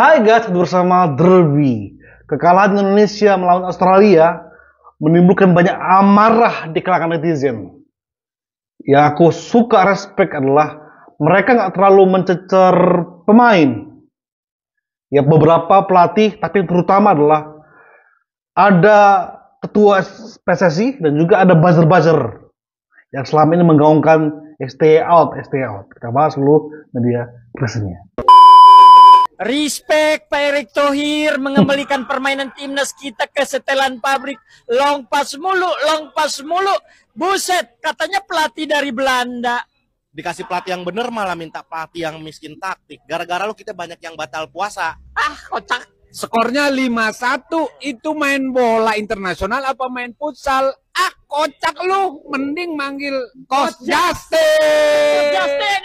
Hai guys, bersama Derby. Kekalahan Indonesia melawan Australia menimbulkan banyak amarah di kalangan netizen. Yang aku suka respect adalah mereka nggak terlalu mencecer pemain. Ya beberapa pelatih, tapi terutama adalah ada ketua PSSI dan juga ada buzzer-buzzer yang selama ini menggaungkan stay out, stay out. Kita bahas dulu media presenya. Respect Pak Erick Thohir mengembalikan permainan timnas kita ke setelan pabrik. Long pass mulu. Buset, katanya pelatih dari Belanda. Dikasih pelatih yang bener malah minta pelatih yang miskin taktik. Gara-gara lu kita banyak yang batal puasa. Ah, kocak. Skornya 5-1, itu main bola internasional apa main futsal? Ah, kocak lu, mending manggil Coach Justin. Justin,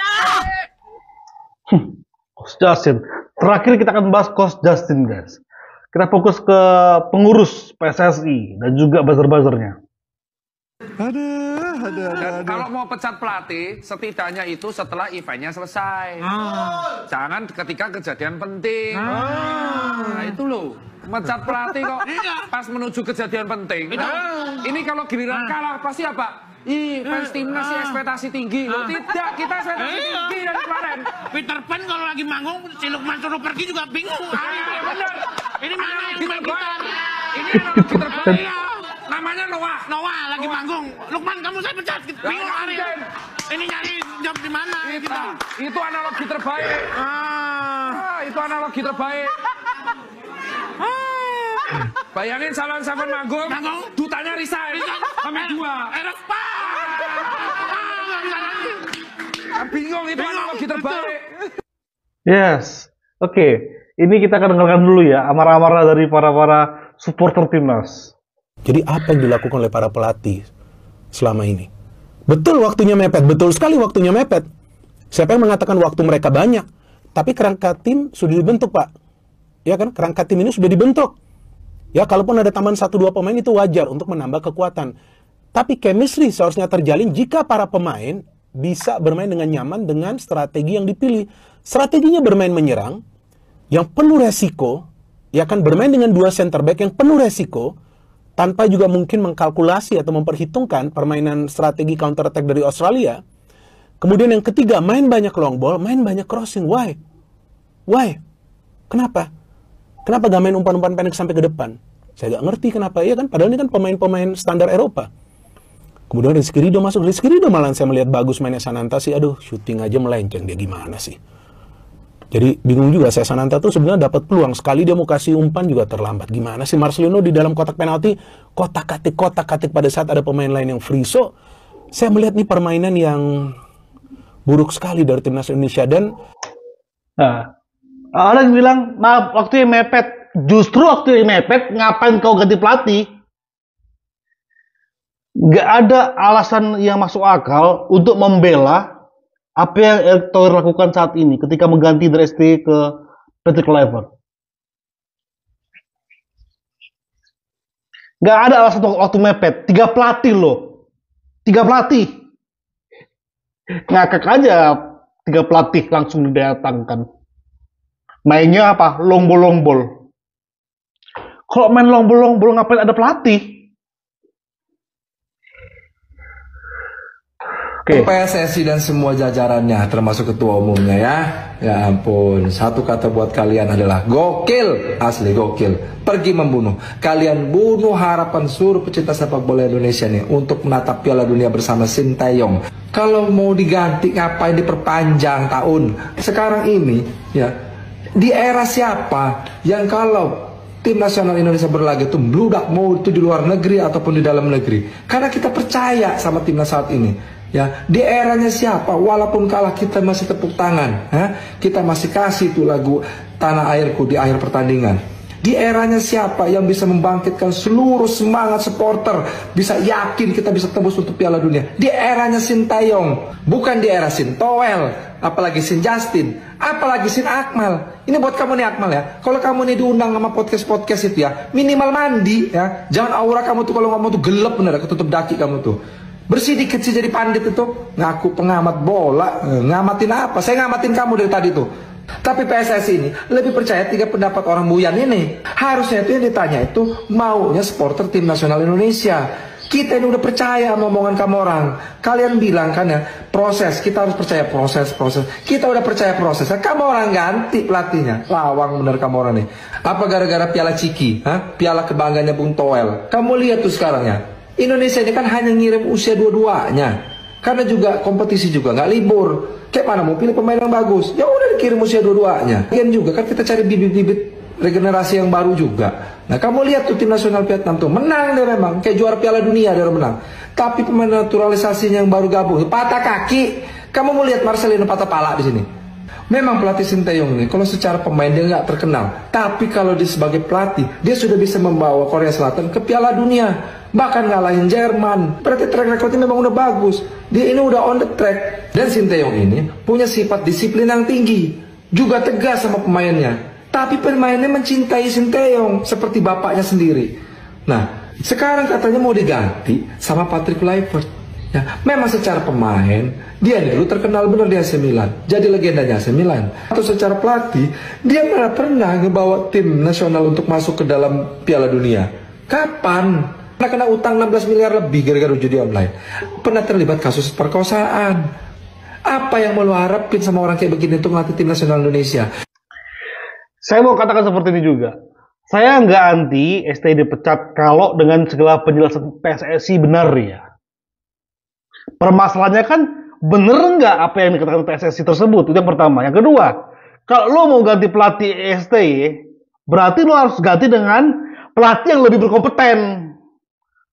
Coach Justin. Terakhir kita akan bahas Coach Justin, guys. Kita fokus ke pengurus PSSI dan juga buzzer-buzzernya. Dan kalau mau pecat pelatih, setidaknya itu setelah eventnya selesai. Jangan ketika kejadian penting. Nah itu loh, pecat pelatih kok pas menuju kejadian penting. Ini kalau giliran kalah pasti apa? Ih, fans timnas sih ekspektasi tinggi. Loh, tidak, kita ekspektasi tinggi dari kemarin. Peter Pan kalau lagi manggung, si Lukman suruh pergi juga bingung. Bener. Ini mana yang main gitar? Ini analogi terbaik. Namanya Noah lagi manggung. Lukman, kamu saya pecat. Bingung hari. Ini nyari job di mana? Itu analogi terbaik. Itu analogi terbaik. Bayangin salon-salon manggung, dutanya resign. Sama dua. Bingung itu analogi terbaik. Yes, oke. Ini kita akan dengarkan dulu ya amarah-amarah dari para supporter timnas. Jadi apa yang dilakukan oleh para pelatih selama ini? Betul waktunya mepet, betul sekali waktunya mepet. Siapa yang mengatakan waktu mereka banyak? Tapi kerangka tim sudah dibentuk, Pak. Ya kan, kerangka tim ini sudah dibentuk. Ya, kalaupun ada tambahan 1-2 pemain itu wajar untuk menambah kekuatan. Tapi chemistry seharusnya terjalin jika para pemain bisa bermain dengan nyaman dengan strategi yang dipilih. Strateginya bermain menyerang, yang penuh resiko, ya kan, bermain dengan 2 center back yang penuh resiko, tanpa juga mungkin mengkalkulasi atau memperhitungkan permainan strategi counter attack dari Australia. Kemudian yang ketiga, main banyak long ball, main banyak crossing. Why? Kenapa? Kenapa gak main umpan-umpan pendek sampai ke depan? Saya gak ngerti kenapa. Ya kan, padahal ini kan pemain-pemain standar Eropa. Kemudian Rizky Ridho masuk. Rizky Ridho malah saya melihat bagus mainnya Sananta sih. Aduh, syuting aja melenceng. Dia gimana sih? Jadi bingung juga, saya Sananta tuh sebenarnya dapat peluang. Sekali dia mau kasih umpan juga terlambat. Gimana sih Marcelino di dalam kotak penalti, kotak-katik pada saat ada pemain lain yang free. So, saya melihat nih permainan yang buruk sekali dari timnas Indonesia. Dan ada yang bilang, maaf, waktu yang mepet. Justru waktu yang mepet, ngapain kau ganti pelatih? Gak ada alasan yang masuk akal untuk membela apa yang Erick Thohir lakukan saat ini ketika mengganti dari ST ke Patrick Kluivert. Gak ada alasan waktu mepet. 3 pelatih loh. 3 pelatih. Ngakak aja 3 pelatih langsung didatangkan. Mainnya apa? Long ball. Kalau main long ball ngapain ada pelatih? PSSI dan semua jajarannya termasuk ketua umumnya ya. Ya ampun, satu kata buat kalian adalah gokil, asli gokil. Pergi membunuh. Kalian bunuh harapan seluruh pecinta sepak bola Indonesia nih untuk menatap Piala Dunia bersama Sintayong. Kalau mau diganti ngapain diperpanjang tahun? Sekarang ini ya, di era siapa yang kalau tim nasional Indonesia berlaga itu bludak, mau itu di luar negeri ataupun di dalam negeri? Karena kita percaya sama timnas saat ini. Ya, di eranya siapa? Walaupun kalah kita masih tepuk tangan, kita masih kasih tuh lagu Tanah Airku di akhir pertandingan. Di eranya siapa yang bisa membangkitkan seluruh semangat supporter, bisa yakin kita bisa tembus untuk Piala Dunia? Di eranya Sintayong, bukan di era Sintoel, apalagi Sin Justin, apalagi Sin Akmal. Ini buat kamu nih Akmal ya. Kalau kamu nih diundang sama podcast itu ya, minimal mandi ya. Jangan aura kamu tuh kalau ngomong tuh gelap bener, ketutup daki kamu tuh. Bersih dikit sih jadi pandit itu. Ngaku pengamat bola. Ngamatin apa? Saya ngamatin kamu dari tadi tuh. Tapi PSSI ini lebih percaya 3 pendapat orang Buyan ini. Harusnya itu yang ditanya itu maunya supporter tim nasional Indonesia. Kita ini udah percaya sama omongan kamu orang. Kalian bilang kan ya, proses, kita harus percaya proses. Kita udah percaya prosesnya. Kamu orang ganti pelatihnya. Lawang bener kamu orang nih. Apa gara-gara piala Ciki? Piala kebanggaannya Bung Toel. Kamu lihat tuh sekarang ya. Indonesia ini kan hanya ngirim usia dua-duanya. Karena juga kompetisi juga nggak libur. Kayak mana mau pilih pemain yang bagus? Ya udah dikirim usia dua-duanya. Lagian juga kan kita cari bibit-bibit regenerasi yang baru juga. Nah kamu lihat tuh tim nasional Vietnam tuh menang deh memang, kayak juara Piala Dunia dia menang. Tapi pemain naturalisasinya yang baru gabung patah kaki. Kamu mau lihat Marcelino patah pala di sini. Memang pelatih Sinteyong ini kalau secara pemain dia nggak terkenal, tapi kalau dia sebagai pelatih dia sudah bisa membawa Korea Selatan ke Piala Dunia, bahkan ngalahin Jerman. Berarti track recordnya memang udah bagus. Dia ini udah on the track. Dan Sinteyong ini punya sifat disiplin yang tinggi, juga tegas sama pemainnya. Tapi pemainnya mencintai Sinteyong seperti bapaknya sendiri. Nah, sekarang katanya mau diganti sama Patrick Kluivert. Ya, memang secara pemain dia dulu terkenal benar di AC Milan, jadi legendanya AC Milan. Atau secara pelatih dia mana pernah ngebawa tim nasional untuk masuk ke dalam Piala Dunia? Kapan? Pernah kena utang 16 miliar lebih gara-gara judi online. Pernah terlibat kasus perkosaan. Apa yang mau lo harapin sama orang kayak begini untuk ngelatih tim nasional Indonesia? Saya mau katakan seperti ini juga. Saya nggak anti STI dipecat kalau dengan segala penjelasan PSSI benar ya. Permasalahannya kan bener nggak apa yang dikatakan PSSI tersebut? Itu yang pertama. Yang kedua, kalau lo mau ganti pelatih STI, berarti lo harus ganti dengan pelatih yang lebih berkompeten.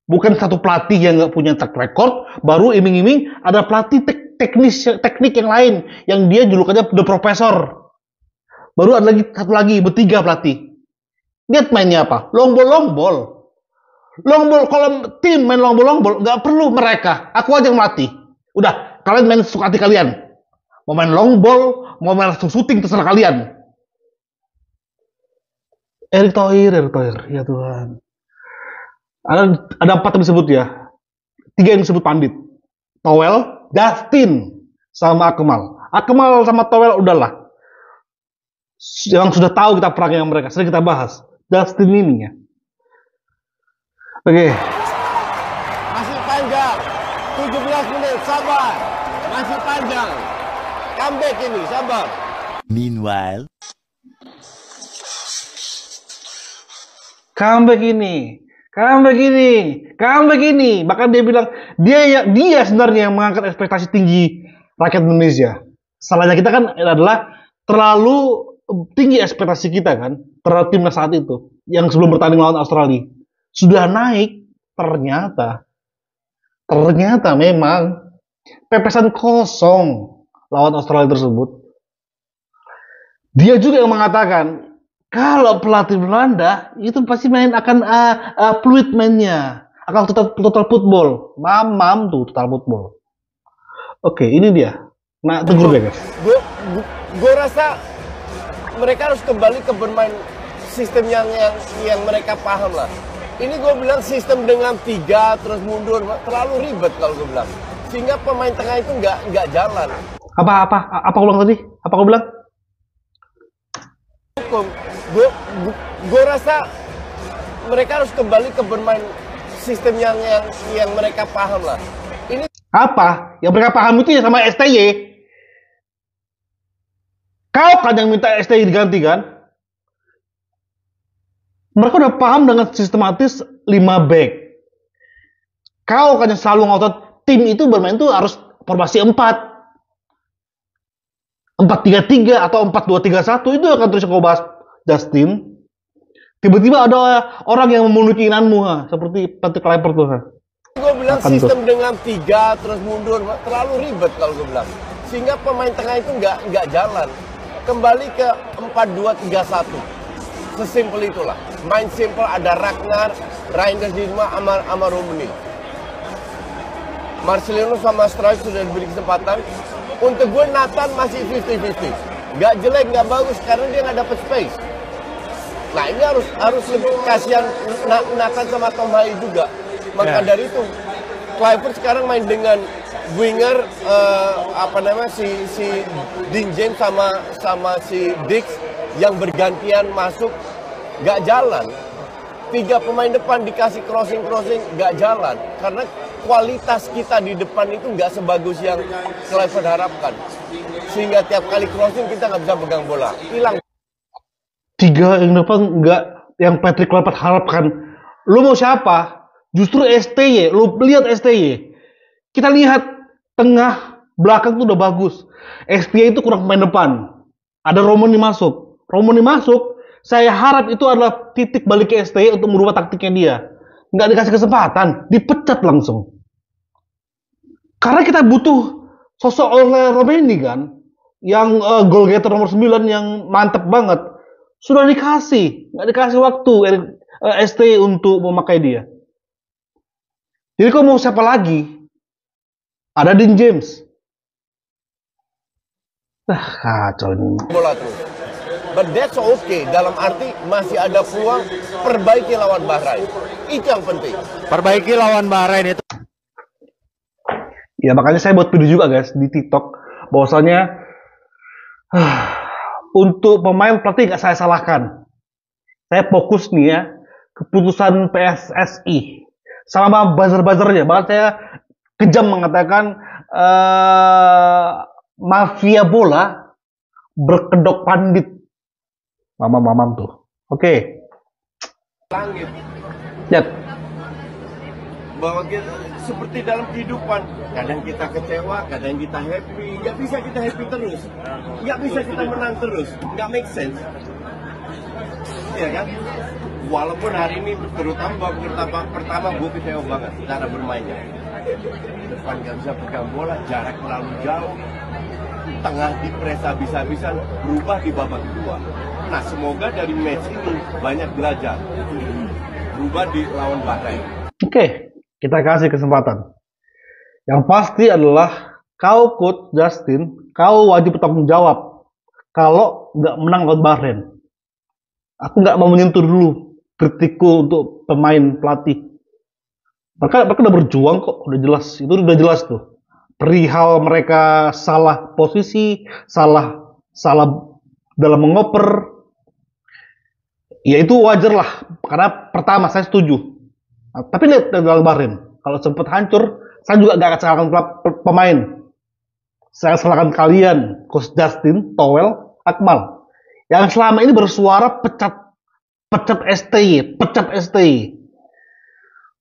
Bukan satu pelatih yang nggak punya track record, baru iming-iming ada pelatih teknik yang lain, yang dia julukannya the professor. Baru ada lagi satu lagi, bertiga pelatih. Lihat mainnya apa? Long ball. Kalau tim main long ball, nggak perlu mereka. Aku aja yang melatih. Udah, kalian main suka hati kalian. Mau main long ball, mau main langsung syuting, terserah kalian. Erick Thohir, ya Tuhan. Ada 4 yang disebut ya. 3 yang disebut pandit. Toel, Justin, sama Akmal. Akmal sama Toel udahlah. Yang sudah tahu kita perang yang mereka sering kita bahas. Justin ini ya. Oke. Masih panjang. 17 menit, sabar. Masih panjang. Comeback ini, sabar. Meanwhile, comeback ini. Bahkan dia bilang dia sebenarnya yang mengangkat ekspektasi tinggi rakyat Indonesia. Salahnya kita kan adalah terlalu tinggi ekspektasi kita kan terhadap timnas saat itu yang sebelum bertanding lawan Australia sudah naik. Ternyata memang pepesan kosong lawan Australia tersebut. Dia juga yang mengatakan kalau pelatih Belanda itu pasti akan fluid mainnya, akan total football. Mamam tuh total football. Oke, ini dia. Nah, tunggu deh guys. Gue rasa mereka harus kembali ke bermain sistem yang mereka paham lah. Ini gue bilang sistem dengan 3 terus mundur terlalu ribet kalau gue bilang. Sehingga pemain tengah itu nggak jalan. Apa gue bilang tadi? Apa gue bilang? Gue rasa mereka harus kembali ke bermain sistem yang mereka paham lah. Ini apa yang mereka paham itu ya sama STY. Kau kan yang minta STY diganti kan? Mereka udah paham dengan sistematis 5 back. Kau kan yang selalu ngotot tim itu bermain tuh harus formasi 4. 4-3-3 atau 4-2-3-1 itu akan terus kau bahas, Justin. Tiba-tiba ada orang yang memenuhi keinginanmu, seperti Patrick Kluivert tuh. Gue bilang sistem dengan 3 terus mundur terlalu ribet kalau gue bilang. Sehingga pemain tengah itu nggak jalan. Kembali ke 4-2-3-1. Sesimpel itulah. Main simple, ada Ragnar, Reinders di rumah, sama Rummenigge. Marcelino sama Strauss sudah diberi kesempatan. Untuk gue Nathan masih 50-50. Nggak jelek, nggak bagus karena dia nggak dapet space. Nah ini harus lebih kasihan Nathan sama Tom Hai juga. Maka dari itu Kluivert sekarang main dengan winger si Dean James sama si Dix yang bergantian masuk nggak jalan. 3 pemain depan dikasih crossing nggak jalan karena kualitas kita di depan itu nggak sebagus yang Kluivert harapkan, sehingga tiap kali crossing kita nggak bisa pegang bola, hilang. 3 yang depan nggak yang Patrick Kluivert harapkan. Lu mau siapa? Justru STY. Lu lihat STY. Kita lihat tengah belakang tuh udah bagus. STY itu kurang pemain depan. Ada Romani masuk. Saya harap itu adalah titik balik ke STY untuk merubah taktiknya dia. Nggak dikasih kesempatan, dipecat langsung. Karena kita butuh sosok oleh Romani kan, yang goal getter nomor 9 yang mantep banget. Sudah dikasih, nggak dikasih waktu STY untuk memakai dia. Jadi kalau mau siapa lagi? Ada Dean James. Kacau ini. Bola terus. But that's okay. Dalam arti masih ada peluang perbaiki lawan Bahrain. Itu yang penting. Perbaiki lawan Bahrain itu. Ya makanya saya buat video juga guys di TikTok bahwasanya untuk pemain pelatih nggak saya salahkan. Saya fokus nih ya keputusan PSSI sama buzzer-buzzernya. Bahkan saya kejam mengatakan mafia bola berkedok pandit. Mamam tuh. Oke. Langit. Lihat. Bahwa kita seperti dalam kehidupan, kadang kita kecewa, kadang kita happy. Nggak bisa kita happy terus. Nggak bisa kita menang terus. Nggak make sense. Iya kan? Walaupun hari ini terutama babak pertama gue kecewa banget cara bermainnya. Depan nggak bisa pegang bola, jarak terlalu jauh. Tengah dipres habis-habisan, berubah di babak kedua. Nah, semoga dari match ini banyak belajar. Berubah di lawan Bahrain. Oke, kita kasih kesempatan. Yang pasti adalah kau Coach Justin, kau wajib bertanggung jawab kalau nggak menang lawan Bahrain. Aku nggak mau menyentuh dulu kritikku untuk pemain pelatih. Mereka udah berjuang kok, udah jelas. Itu udah jelas tuh. Perihal mereka salah posisi, salah dalam mengoper, ya itu wajar lah. Karena pertama saya setuju. Nah, tapi lihat dalam Bahrain, kalau sempat hancur, saya juga gak akan salahkan pemain. Saya salahkan kalian, Coach Justin, Towel, Akmal, yang selama ini bersuara pecat STY.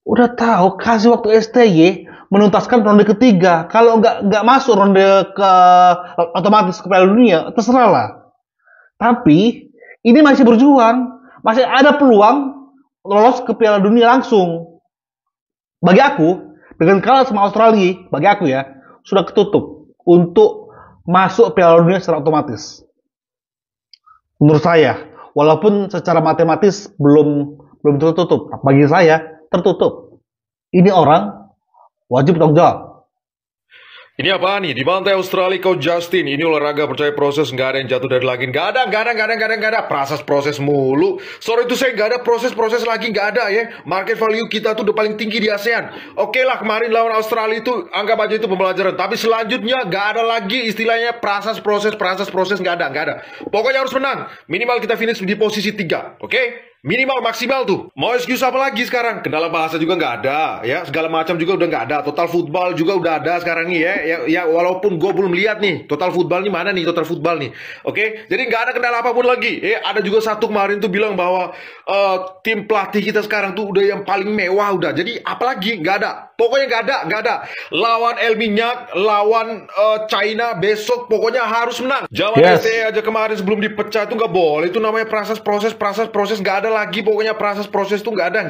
Udah tahu, kasih waktu STY menuntaskan ronde ketiga. Kalau nggak masuk ronde ke otomatis ke Piala Dunia, terserah lah. Tapi ini masih berjuang, masih ada peluang lolos ke Piala Dunia langsung. Bagi aku, dengan kalah sama Australia, bagi aku ya, sudah ketutup untuk masuk Piala Dunia secara otomatis. Menurut saya, walaupun secara matematis belum tertutup, bagi saya tertutup. Ini orang wajib bertanggung jawab. Ini apa nih? Di pantai Australia Coach Justin. Ini olahraga percaya proses, nggak ada yang jatuh dari langit. Nggak ada. Proses mulu. Sorry itu saya nggak ada proses lagi, nggak ada ya. Market value kita tuh udah paling tinggi di ASEAN. Oke lah, kemarin lawan Australia itu anggap aja itu pembelajaran. Tapi selanjutnya nggak ada lagi istilahnya proses nggak ada. Pokoknya harus menang. Minimal kita finish di posisi 3, oke? Minimal maksimal tuh. Mau excuse apa lagi sekarang? Kendala bahasa juga nggak ada ya. Segala macam juga udah nggak ada. Total football juga udah ada sekarang nih ya walaupun gue belum lihat nih total football nih mana nih total football nih. Oke? Jadi nggak ada kendala apapun lagi. Ada juga satu kemarin tuh bilang bahwa tim pelatih kita sekarang tuh udah yang paling mewah udah. Jadi apalagi nggak ada. Pokoknya nggak ada. Lawan El Minyak, lawan China besok pokoknya harus menang. Zaman STE aja kemarin sebelum dipecat tuh nggak boleh. Itu namanya proses nggak ada lagi. Pokoknya proses tuh nggak ada.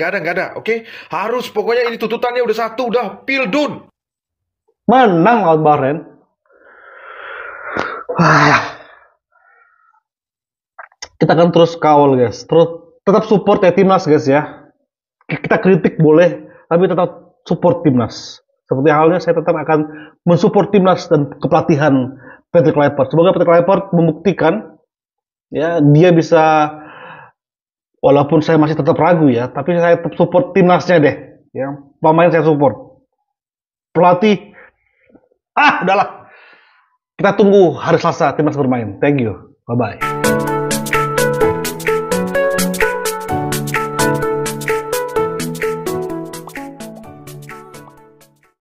Oke? Harus pokoknya ini tuntutannya udah satu, udah pildun. Menang lawan Bahrain. Kita akan terus kawal guys. Terus tetap support ya timnas guys ya. Kita kritik boleh, tapi tetap support timnas. Seperti halnya saya tetap akan mensupport timnas dan kepelatihan Patrick Kluivert. Semoga Patrick Kluivert membuktikan ya dia bisa, walaupun saya masih tetap ragu ya, tapi saya tetap support timnasnya deh. Ya, pemain saya support. Pelatih Udahlah. Kita tunggu hari Selasa timnas bermain. Thank you. Bye-bye.